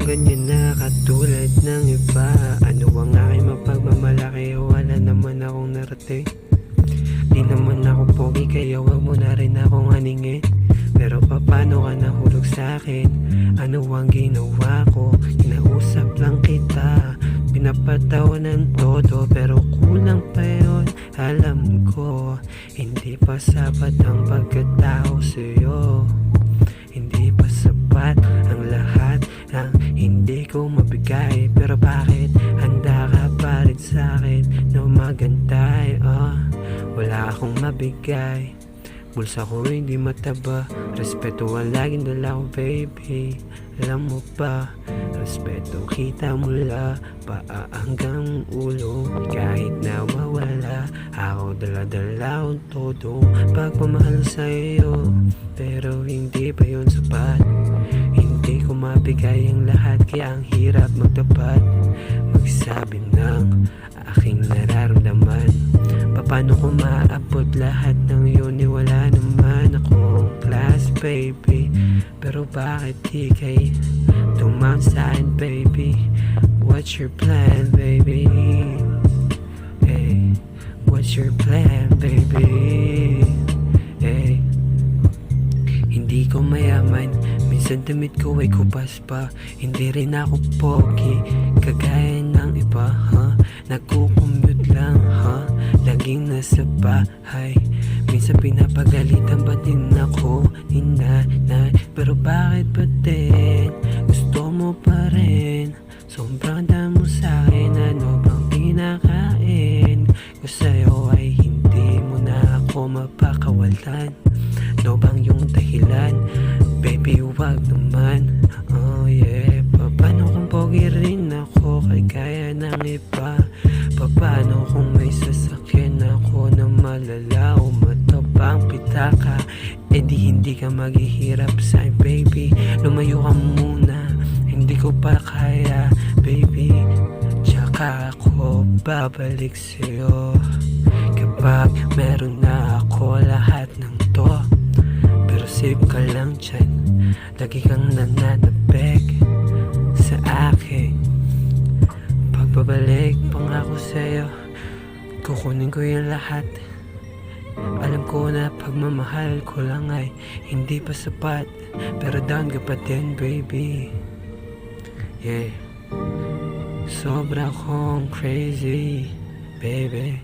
ganyan na katulad ng iba. Ano ang aking mapagmamalaki? Wala naman akong narating. Di naman ako pogi, kaya wag mo na rin akong haningin. Pero paano ka nahulog sa'kin? Ano ang ginawa ko? Kinausap lang kita, pinapatawanan todo, pero kulang pa yun. Alam ko, hindi pa sapat ang pagkatao sa'yo. Hindi pa sapat ang lahat ng hindi ko mabigay. Pero bakit handa ka pa rin sa'kin na magantay? Wala akong mabigay, bulsa ko hindi mataba. Respeto ang laging dala ko, baby. Alam mo ba, respeto kita mula paa hanggang ulo. Kahit nawawala, ako dala-dala ang todo pagmamahal sa'yo. Pero hindi pa yun sapat, hindi ko mabigay ang lahat, kaya ang hirap magtapat, magsabi ng aking nararamdaman. Paano ko maabot lahat ng yun? Wala naman akong class, baby. Pero bakit di kay tumang sa'kin, baby? What's your plan, baby? Hey, what's your plan, baby? Hey, hindi ko mayaman, minsan damit ko ay kupas pa. Hindi rin ako pogi, kagaya ng iba, nagkukumute lang, laging nasa bahay. Minsan pinapagalitan ba din ako ni nanay? Pero bakit ba din gusto mo pa rin? Sobrang damo sa'kin, ano bang pinakain ko sa'yo ay hindi mo na ako mapakawalan? Ano bang yung dahilan? Baby, wag naman. Oh yeah, paano kung pogi rin ako kaya ng iba? Paano kung may sasakyan ako na malala o matabang pitaka? E di hindi ka maghihirap sa'kin, baby. Lumayo ka muna, hindi ko pa kaya, baby. Tsaka ako babalik sa'yo kapag meron na ako lahat ng to. Pero safe ka lang dyan, lagi kang nananabik sa akin. Pagbabalik pangako sa'yo, kukunin ko yung lahat. Alam ko na pagmamahal ko lang ay hindi pa sapat, pero down ka pa din, baby. Yeah, sobra kong crazy, baby.